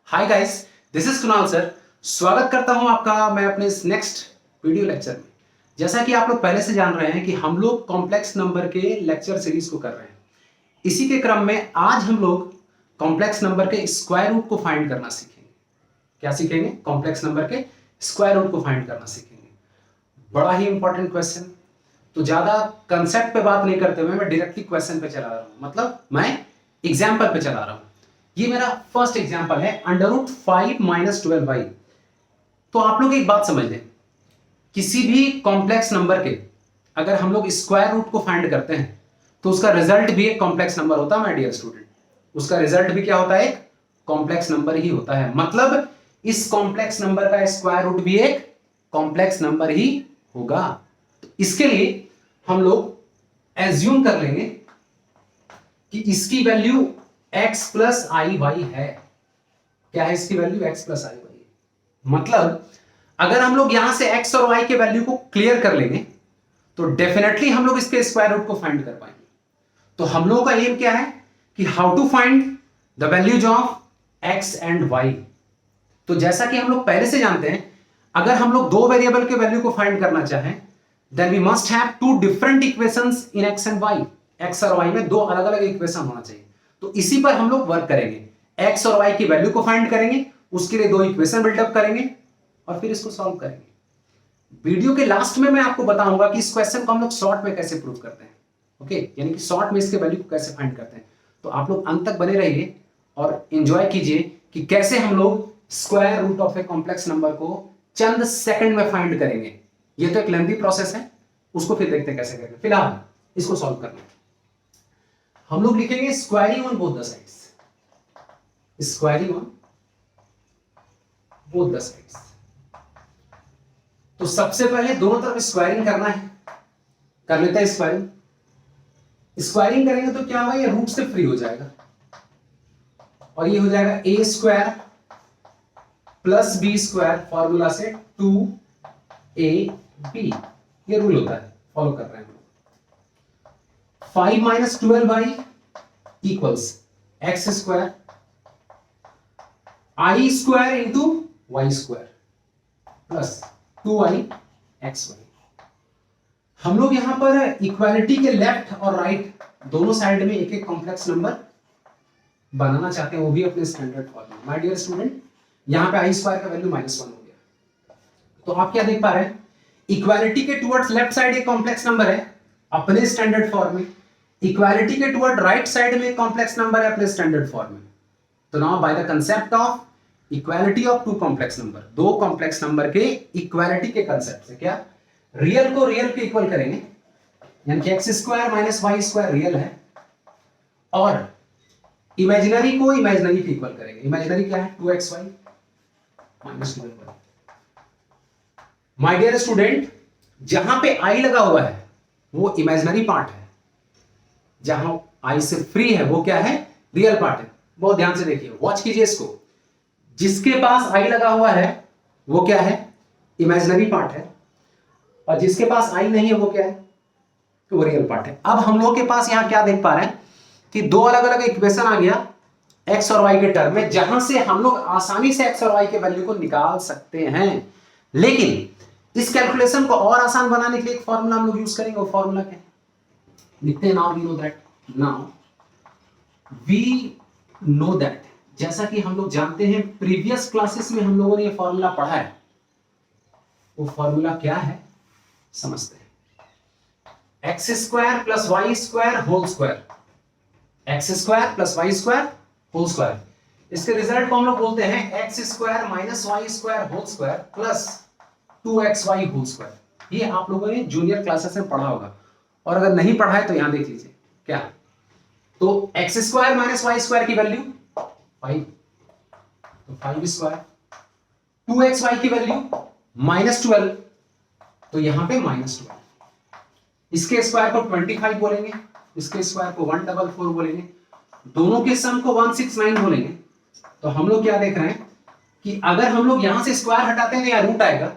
Hi guys, this is Kunal sir. स्वागत करता हूं आपका मैं अपने इस नेक्स्ट वीडियो लेक्चर में। जैसा कि आप लोग पहले से जान रहे हैं कि हम लोग कॉम्प्लेक्स नंबर के लेक्चर सीरीज को कर रहे हैं। इसी के क्रम में आज हम लोग कॉम्प्लेक्स नंबर के स्क्वायर रूट को फाइंड करना सीखेंगे। क्या सीखेंगे? कॉम्प्लेक्स नंबर के स्क्वायर रूट को फाइंड करना सीखेंगे। बड़ा ही इंपॉर्टेंट क्वेश्चन। तो ज्यादा कंसेप्ट पे बात नहीं करते हुए मैं डायरेक्टली क्वेश्चन पे चला रहा हूं, मतलब मैं एग्जाम्पल पे चला रहा हूं। ये मेरा फर्स्ट एग्जाम्पल है √5 - 12y। तो आप लोग एक बात समझ लें, किसी भी कॉम्प्लेक्स नंबर के अगर हम लोग स्क्वायर रूट को फाइंड करते हैं तो उसका रिजल्ट भी एक कॉम्प्लेक्स नंबर होता है माय डियर स्टूडेंट। उसका रिजल्ट भी क्या होता है? एक कॉम्प्लेक्स नंबर ही होता है। मतलब इस कॉम्प्लेक्स नंबर का स्क्वायर रूट भी एक कॉम्प्लेक्स नंबर ही होगा। तो इसके लिए हम लोग एज्यूम कर लेंगे कि इसकी वैल्यू x प्लस आई वाई है। क्या है इसकी वैल्यू? x प्लस आई वाई। मतलब अगर हम लोग यहां से x और y के वैल्यू को क्लियर कर लेंगे तो डेफिनेटली हम लोग इसके स्क्वायर रूट को फाइंड कर पाएंगे। तो हम लोगों का एम क्या है कि how to find the values of x and y। तो जैसा कि हम लोग पहले से जानते हैं, अगर हम लोग दो वेरिएबल के वैल्यू को फाइंड करना चाहें then we must have two different equations in x and y। x और y में दो अलग अलग इक्वेशन होना चाहिए। तो इसी पर हम लोग वर्क करेंगे। x और y की वैल्यू को फाइंड करेंगे, उसके लिए दो इक्वेशन बिल्डअप करेंगे और फिर इसको सॉल्व करेंगे। वीडियो के लास्ट में मैं आपको बताऊंगा कि इस क्वेश्चन को हम लोग शॉर्ट में कैसे प्रूव करते हैं। ओके, यानी कि शॉर्ट में इसके वैल्यू को कैसे फाइंड करते हैं। तो आप लोग अंत तक बने रहिए और एंजॉय कीजिए कि कैसे हम लोग square root of a complex number को चंद सेकंड में फाइंड करेंगे। ये तो एक लेंथी प्रोसेस है, उसको फिर देखते हैं कैसे करेंगे। फिलहाल इसको सॉल्व करना है। हम लोग लिखेंगे squaring on both the sides. Squaring on both the sides. तो सबसे पहले दोनों तरफ स्क्वायरिंग करना है। कर लेते हैं स्क्वायरिंग। स्क्वायरिंग करेंगे तो क्या होगा? ये रूट से फ्री हो जाएगा और ये हो जाएगा a square plus b square formula से 2ab। ये रूल होता है, फॉलो कर रहे हैं हम लोग। 5 - 12y equals x square i square into y square plus 2i xy। हम लोग यहां पर इक्वालिटी के लेफ्ट और राइट दोनों साइड में एक एक कॉम्प्लेक्स नंबर बनाना चाहते हैं, वो भी अपने स्टैंडर्ड फॉर्म में। माय डियर स्टूडेंट, यहां पे i स्क्वायर का वैल्यू -1 हो गया। तो आप क्या देख पा रहे हैं? इक्वालिटी के टुवर्ड्स लेफ्ट साइड एक कॉम्प्लेक्स नंबर है अपने स्टैंडर्ड फॉर्म में, इक्वालिटी के टुवर्ड राइट साइड में एक कॉम्प्लेक्स नंबर है अपने स्टैंडर्ड फॉर्म में। तो now by the concept of equality of two complex number, दो कॉम्प्लेक्स नंबर के इक्वालिटी के कांसेप्ट से क्या रियल को रियल के इक्वल करेंगे, यानी कि x square minus y square real है और इमेजिनरी को इमेजिनरी के इक्वल करेंगे। इमेजिनरी क्या है? 2xy minus 12y। My dear student, जहां पे i लगा हुआ है वो इमेजिनरी पार्ट है, जहां i से फ्री है वो क्या है? रियल पार्ट है। बहुत ध्यान से देखिए, वॉच कीजिए इसको। जिसके पास i लगा हुआ है वो क्या है? इमेजिनरी पार्ट है और जिसके पास i नहीं है वो क्या है? तो वो रियल पार्ट है। अब हम लोग के पास यहां क्या देख पा रहे हैं कि दो अलग अलग इक्वेशन आ गया x और y के टर्म में, जहां से हम लोग आसानी से x और y के वैल्यू को निकाल सकते हैं। लेकिन इस कैलकुलेशन को और आसान बनाने के लिए एक फॉर्मूला हम लोग यूज करेंगे। वो फॉर्मूला क्या है? लिखते हैं नाउ वी नो दैट। जैसा कि हम लोग जानते हैं, प्रीवियस क्लासेस में हम लोगों ने ये फॉर्मूला पढ़ा है। वो फॉर्मूला क्या है समझते हैं। X square plus y square whole square, x square plus y square whole square. इसके रिजल्ट को हम लोग बोलते हैं x square minus y square whole square plus 2xy whole square. ये आप लोगों ने जूनियर क्लासेस में पढ़ा होगा और अगर नहीं पढ़ा है तो यहां देख लीजिए क्या। तो x square minus y square की वैल्यू 5, तो 5 स्क्वायर, 2xy की वैल्यू -12, तो यहां पे -12। इसके स्क्वायर को 25 बोलेंगे, इसके स्क्वायर को 144 बोलेंगे, दोनों के सम को 169 बोलेंगे। तो हम लोग क्या देख रहे हैं कि अगर हम लोग यहां से स्क्वायर हटाते हैं या रूट आएगा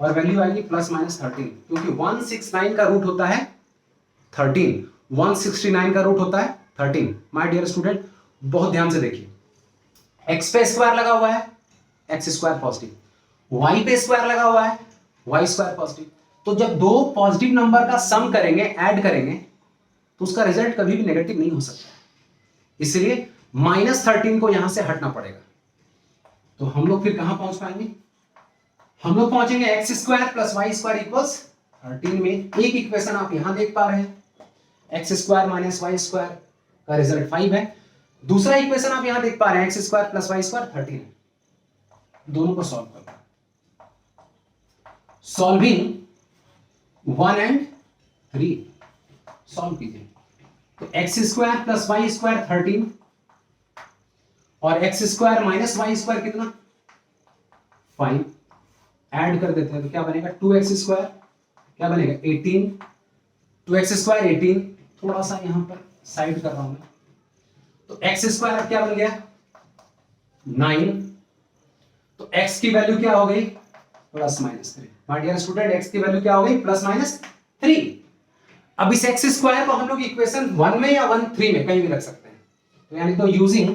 और वैल्यू आएगी ±13, क्योंकि 169 का रूट होता है 13, 169 का रूट होता है 13। माय डियर स्टूडेंट, बहुत ध्यान से देखिए, एक्स पे स्क्वायर लगा हुआ है, एक्स स्क्वायर पॉजिटिव, वाई पे स्क्वायर लगा हुआ है, वाई स्क्वायर पॉजिटिव। तो जब दो पॉजिटिव नंबर का सम करेंगे, ऐड करेंगे, तो उसका रिजल्ट कभी भी नेगेटिव नहीं हो सकता। इसलिए -13 को यहां से हटना पड़ेगा। तो हम लोग फिर कहां पहुंच पाएंगे? हम लोग पहुंचेंगे x square plus y square equals 13 में। एक इक्वेशन आप यहां देख पा रहे हैं, x square minus y square का रिजल्ट 5 है। दूसरा इक्वेशन आप यहां देख पा रहे हैं, x square plus y square 13 है। दोनों को सॉल्व करना, सॉल्विंग 1 एंड 3 सॉल्व कीजिए। तो x square plus y square 13 और x square minus y square कितना 5, ऐड कर देते हैं तो क्या बनेगा 2x स्क्वायर, क्या बनेगा 18, 2x स्क्वायर 18, थोड़ा सा यहां पर साइड कर रहा हूं मैं। तो x स्क्वायर अब क्या बन गया 9, तो x की वैल्यू क्या हो गई +-3। माय डियर स्टूडेंट, x की वैल्यू क्या हो गई +-3। अब इस x स्क्वायर को हम लोग इक्वेशन 1 में या 3 में कहीं भी रख सकते हैं। तो यानी तो यूजिंग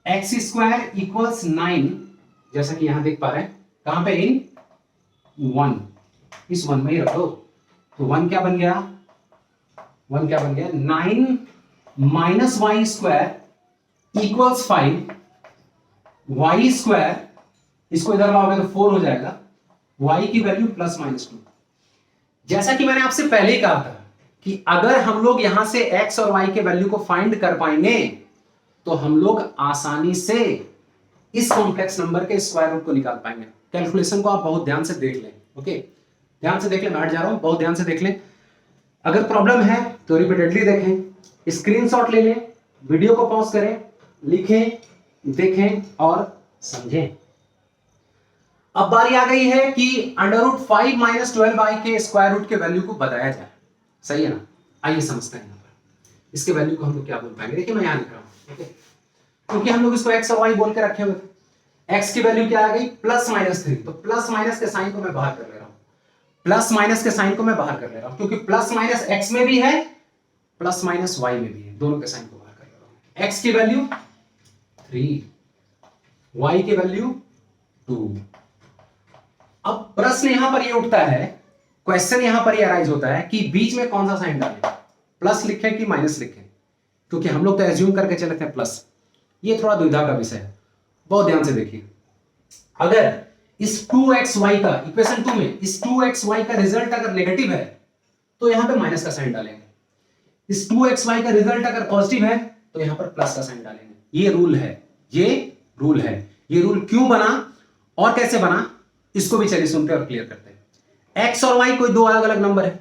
x स्क्वायर इक्वल्स 9, जैसा कि यहां देख पा रहे हैं, कहां पे इन 1, इस 1 में ही रख दो। तो 1 क्या बन गया 9 minus y square equals 5, y square इसको इधर लाओगे तो 4 हो जाएगा, y की वैल्यू +-2। जैसा कि मैंने आपसे पहले ही कहा था कि अगर हम लोग यहां से x और y के वैल्यू को फाइंड कर पाएंगे तो हम लोग आसानी से इस कॉम्प्लेक्स नंबर के स्क्वायर रूट को निकाल पाएंगे। कैलकुलेशन को आप बहुत ध्यान से देख लें, ओके, ध्यान से देख लें, मैं हट जा रहा हूं, बहुत ध्यान से देख लें। अगर प्रॉब्लम है तो रिपीटेडली देखें, स्क्रीनशॉट ले लें, वीडियो को पॉज करें, लिखें, देखें और समझें। अब बारी आ गई है कि √5 - 12i के स्क्वायर रूट के वैल्यू को बताया जाए, सही है ना? आइए समझते हैं। यहाँ पर इसके वैल्यू को हम लोग क्या बोल पाएंगे, देखिए मैं यहां लिख रहा हूं, ओके, क्योंकि हम लोग इसको x और y बोल के रखे हुए थे। x की वैल्यू क्या आ गई +-3, तो प्लस माइनस के साइन को मैं बाहर कर ले रहा हूं, प्लस माइनस के साइन को मैं बाहर कर ले रहा हूं, क्योंकि प्लस माइनस x में भी है, प्लस माइनस y में भी है, दोनों के साइन को बाहर कर ले रहा हूं। x की वैल्यू 3, y की वैल्यू 2। अब प्रश्न यहां पर ये उठता है, क्वेश्चन यहां पर ये अराइज होता है कि बीच में कौन सा साइन डालें, प्लस लिखें कि माइनस लिखें, क्योंकि हम लोग तो एज्यूम करके चले थे प्लस। ये थोड़ा दुविधा का विषय है, बहुत ध्यान से देखिए। अगर इस 2xy का इक्वेशन 2 में इस 2xy का रिजल्ट अगर नेगेटिव है तो यहां पे माइनस का साइन डालेंगे, इस 2xy का रिजल्ट अगर पॉजिटिव है तो यहां पर प्लस का साइन डालेंगे। ये रूल है, ये रूल क्यों बना और कैसे बना, इसको भी चलिए सुनते और क्लियर करते हैं। x और y कोई दो अलग अलग नंबर है,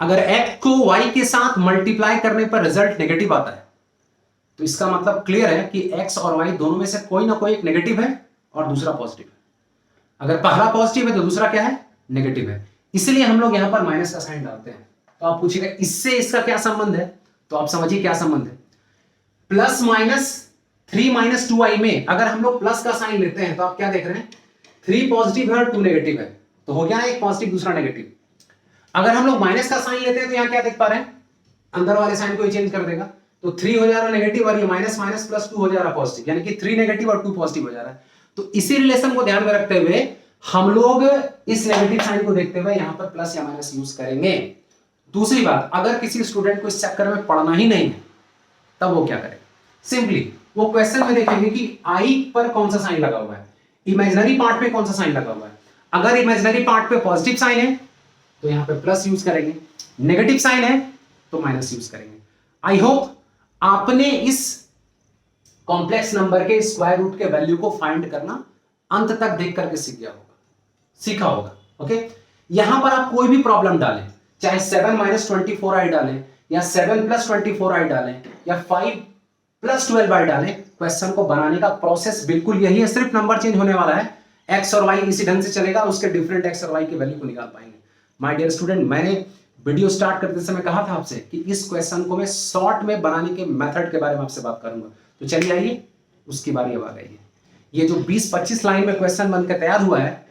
अगर x को y के साथ मल्टीप्लाई करने पर रिजल्ट नेगेटिव आता है तो इसका मतलब क्लियर है कि x और y दोनों में से कोई ना कोई एक नेगेटिव है और दूसरा पॉजिटिव है। अगर पहला पॉजिटिव है तो दूसरा क्या है, नेगेटिव है, इसलिए हम लोग यहां पर माइनस का साइन डालते हैं। तो आप पूछिएगा इससे इसका क्या संबंध है, तो आप समझिए क्या संबंध है। +-3 - 2i में अगर हम लोग प्लस का साइन लेते हैं तो आप क्या देख रहे हैं, 3 पॉजिटिव है और 2 नेगेटिव है, तो हो गया ना एक पॉजिटिव दूसरा नेगेटिव। अगर हम लोग माइनस का साइन लेते हैं तो यहां क्या देख पा रहे हैं, अंदर वाले साइन को ही चेंज कर देगा, तो 3 हो जा रहा नेगेटिव और ये माइनस माइनस +2 हो जा रहा पॉजिटिव, यानी कि 3 नेगेटिव और 2 पॉजिटिव हो जा रहा है। तो इसी रिलेशन को ध्यान में रखते हुए हम लोग इस नेगेटिव साइन को देखते हुए यहां पर प्लस या माइनस यूज करेंगे। दूसरी बात, अगर किसी स्टूडेंट को इस चक्कर में पढ़ना ही नहीं है तब वो क्या करेगा, सिंपली वो क्वेश्चन में देखेंगे कि i पर कौन सा साइन लगा हुआ है, इमेजिनरी पार्ट पे कौन सा साइन लगा हुआ है। अगर इमेजिनरी पार्ट पे पॉजिटिव साइन है तो यहां पे प्लस यूज करेंगे, नेगेटिव साइन है तो माइनस यूज करेंगे। आई होप आपने इस कॉम्प्लेक्स नंबर के स्क्वायर रूट के वैल्यू को फाइंड करना अंत तक देख करके सीखा होगा, ओके। यहां पर आप कोई भी प्रॉब्लम डालें, चाहे 7 - 24i डालें या 7 + 24i डालें या 5 + 12i डालें, क्वेश्चन को बनाने का प्रोसेस बिल्कुल यही है, सिर्फ नंबर चेंज होने वाला है। x और y इसी ढंग से चलेगा, उसके डिफरेंट x और y की वैल्यू को निकाल पाएंगे। माय डियर स्टूडेंट, मैंने वीडियो स्टार्ट करते समय कहा था आपसे कि इस क्वेश्चन को मैं शॉर्ट में बनाने के मेथड के बारे में आपसे बात करूंगा। तो चलिए आइए, उसकी बारी अब आ गई है। ये जो 20-25 लाइन में क्वेश्चन बनकर तैयार हुआ है,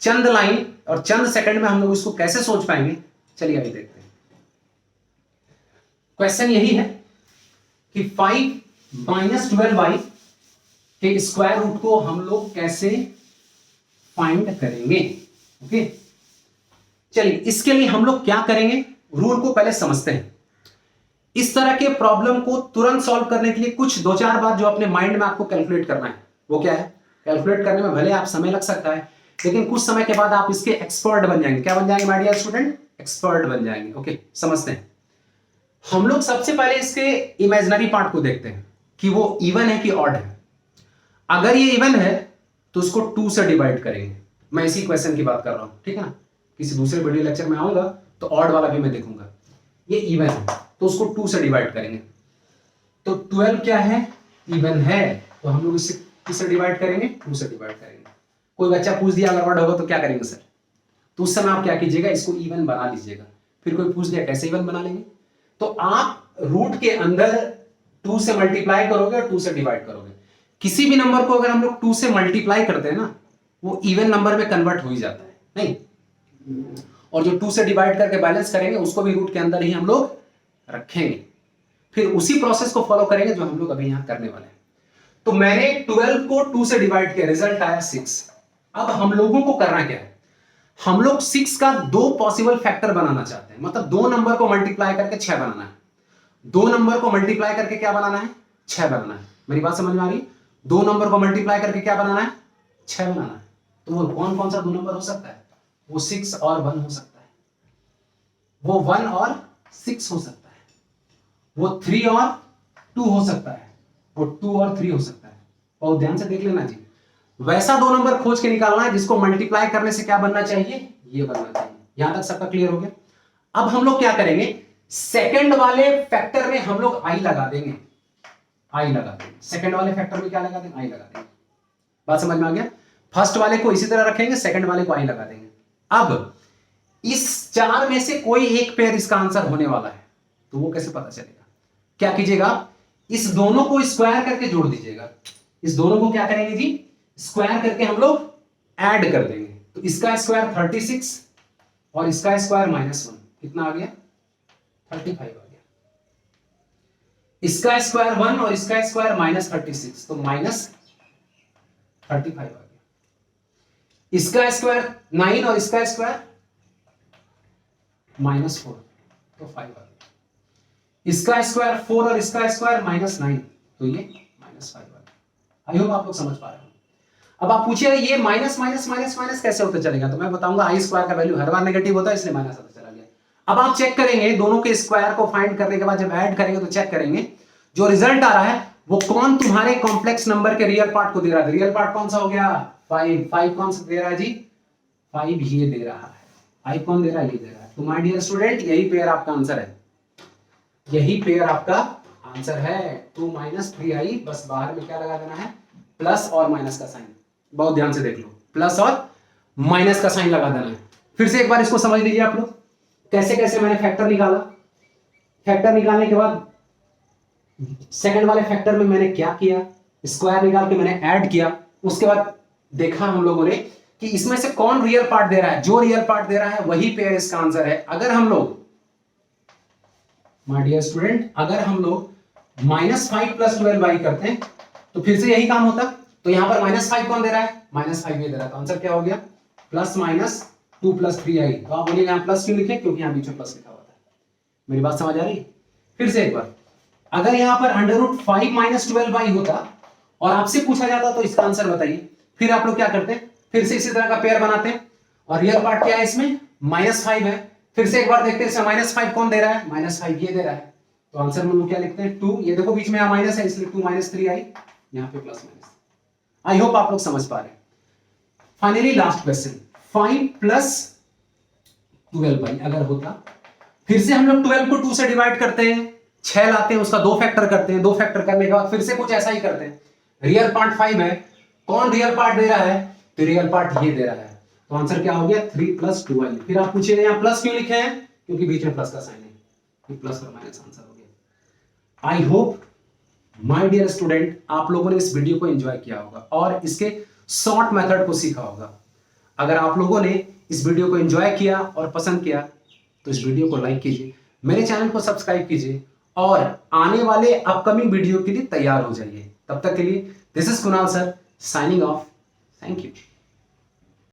चंद लाइन और चंद सेकंड में हम लोग इसको कैसे सोच पाएंगे, चलिए अभी देखते हैं। क्वेश्चन यही है कि 5 -12y के स्क्वायर रूट को हम लोग कैसे फाइंड करेंगे। ओके, चलिए इसके लिए हम लोग क्या करेंगे, रूल को पहले समझते हैं। इस तरह के प्रॉब्लम को तुरंत सॉल्व करने के लिए कुछ 2-4 बात जो अपने माइंड में आपको कैलकुलेट करना है, वो क्या है। कैलकुलेट करने में भले आप समय लग सकता है, लेकिन कुछ समय के बाद आप इसके एक्सपर्ट बन जाएंगे। क्या बन जाएंगे माय डियर स्टूडेंट? एक्सपर्ट बन जाएंगे। ओके, समझते हैं। हम लोग सबसे पहले इसके इमेजिनरी पार्ट को देखते हैं कि वो इवन है कि ऑड है। अगर ये इवन है तो उसको 2 से डिवाइड करेंगे। मैं इसी क्वेश्चन की बात कर रहा हूं, ठीक है ना। किसी दूसरे वीडियो लेक्चर में आऊंगा तो ऑड वाला भी मैं देखूंगा। ये इवन है तो उसको 2 से डिवाइड करेंगे। तो 12 क्या है? इवन है, तो हम लोग इसे किससे डिवाइड करेंगे? 2 से डिवाइड करेंगे। कोई बच्चा पूछ दिया अगर ऑड होगा तो क्या करेंगे सर? तो उस समय आप क्या कीजिएगा, इसको इवन बना लीजिएगा। फिर कोई पूछ दिया कैसे इवन बना लेंगे, तो आप रूट के अंदर 2 से मल्टीप्लाई करोगे और 2 से डिवाइड करोगे। किसी भी नंबर को अगर हम लोग 2 से मल्टीप्लाई करते हैं ना, वो इवन नंबर में कन्वर्ट हो ही जाता है, नहीं। और जो 2 से डिवाइड करके बैलेंस करेंगे उसको भी रूट के अंदर ही हम लोग रखेंगे। फिर उसी प्रोसेस को फॉलो करेंगे जो हम लोग अभी यहां करने वाले हैं। तो मैंने 12 को 2 से डिवाइड किया, रिजल्ट आया 6। अब हम लोगों को करना क्या है, हम लोग 6 का 2 पॉसिबल फैक्टर बनाना चाहते हैं। मतलब 2 नंबर को मल्टीप्लाई करके 6 बनाना है। 2 नंबर को मल्टीप्लाई करके क्या बनाना है? 6 बनाना है। मेरी बात समझ में आ रही है? 2 नंबर को मल्टीप्लाई करके क्या बनाना है? 6 बनाना है। तो वो कौन कौन सा 2 नंबर हो सकता है? वो 6 और 1 हो सकता है, वो 1 और 6 हो सकता है, वो 3 और 2 हो सकता है, वो 2 और 3 हो सकता है। और ध्यान से देख लेना जी, वैसा 2 नंबर खोज के निकालना है जिसको मल्टीप्लाई करने से क्या बनना चाहिए? ये बनना चाहिए। यहां तक सबका क्लियर हो गया? अब हम लोग क्या करेंगे, सेकंड वाले फैक्टर में हम लोग आई लगा देंगे। आई लगा देंगे सेकंड वाले फैक्टर में, क्या लगा देंगे? आई लगा देंगे। बात समझ में आ गया? फर्स्ट वाले को इसी तरह रखेंगे, सेकंड वाले को आई लगा देंगे। अब इस 4 में से कोई एक पेयर इसका आंसर होने वाला है, तो वो कैसे पता चलेगा? क्या कीजिएगा, इस दोनों को स्क्वायर करके जोड़ दीजिएगा। इस दोनों को क्या करेंगे जी? स्क्वायर करके हम लोग ऐड कर देंगे। तो इसका स्क्वायर 36 और इसका स्क्वायर -1, कितना आ गया? 35 आ गया। इसका स्क्वायर 1 और इसका स्क्वायर -36, तो -35 आ गया। इसका स्क्वायर 9 और इसका स्क्वायर -4, तो 5 आ गया। इसका स्क्वायर 4 और इसका स्क्वायर -9, तो ये -5 आ गया। आई होप आप लोग समझ पा रहे हो। अब आप पूछिए ये माइनस माइनस माइनस माइनस कैसे होता चलेगा, तो मैं बताऊंगा आई स्क्वायर का वैल्यू हर बार नेगेटिव होता है, इसलिए माइनस होता चला गया। अब आप चेक करेंगे, दोनों के स्क्वायर को फाइंड करने के बाद जब ऐड करेंगे तो चेक करेंगे जो रिजल्ट आ रहा है वो कौन तुम्हारे कॉम्प्लेक्स नंबर के रियल पार्ट को दे रहा है। रियल पार्ट कौन सा हो गया? 5 कौन सा दे रहा है जी? 5 ये दे रहा है। आई कौन दे रहा है? ये दे रहा है। तो माय डियर स्टूडेंट, यही पेयर आपका आंसर है, यही पेयर आपका आंसर है। 2 - 3i, बस बाहर में क्या लगा देना है? प्लस और माइनस का साइन। बहुत ध्यान से देख लो, प्लस और माइनस का साइन लगा देना है। फिर से एक बार इसको समझ लीजिए आप लोग, कैसे कैसे मैंने फैक्टर निकाला। फैक्टर निकालने के बाद सेकंड वाले फैक्टर में मैंने क्या किया, स्क्वायर निकाल के मैंने ऐड किया। उसके बाद देखा हम लोगों ने कि इसमें से कौन रियल पार्ट दे रहा है। जो रियल पार्ट दे रहा है वही पेयर इसका आंसर है। अगर हम लोग, माय डियर स्टूडेंट, अगर हम लोग -5 + 12y करते हैं तो फिर से यही काम होता। तो यहां पर -5 कौन दे रहा है? -5 ये दे रहा है। तो आंसर क्या हो गया? +-2 + 3i। तो आप बोलिए यहां प्लस क्यों लिखे? क्योंकि यहां बीच में प्लस लिखा हुआ था। मेरी बात समझ आ रही? फिर से एक बार, अगर यहां पर √5 - 12y होता और आपसे पूछा जाता तो इसका आंसर बताइए, फिर आप लोग क्या करते हैं? फिर से इसी तरह का पेयर बनाते हैं। और रियल पार्ट क्या है इसमें? -5 है। फिर से एक बार देखते हैं इसमें -5 कौन दे रहा है? -5 ये दे रहा है। तो आंसर में हम लोग क्या लिखते हैं? 2। ये देखो बीच में यहां माइनस है, इसलिए 2 - 3i, यहां पे प्लस माइनस। आई होप आप लोग समझ पा रहे हैं। फाइनली लास्ट क्वेश्चन, 5 + 12y अगर होता, फिर से हम लोग 12 को 2 से डिवाइड करते हैं, 6 लाते हैं, उसका 2 फैक्टर करते हैं। 2 फैक्टर करने के बाद फिर से कुछ ऐसा ही करते हैं। रियल पार्ट 5 है, कौन रियल पार्ट दे रहा है? तो रियल पार्ट ये दे रहा है। तो आंसर क्या हो गया? 3 + 2y। फिर आप पूछिए यहां प्लस क्यों लिखे हैं? क्योंकि बीच में प्लस का साइन है, तो प्लस और माइनस आंसर हो गया। I hope my dear student, आप लोगों ने इस वीडियो को एंजॉय किया होगा और इसके शॉर्ट मेथड को सीखा होगा। अगर आप लोगों ने इस वीडियो को एंजॉय किया और पसंद किया तो इस वीडियो को लाइक कीजिए, मेरे चैनल को सब्सक्राइब कीजिए और आने वाले अपकमिंग वीडियो के लिए तैयार हो जाइए। तब तक के लिए this is Kunal sir signing off. Thank you.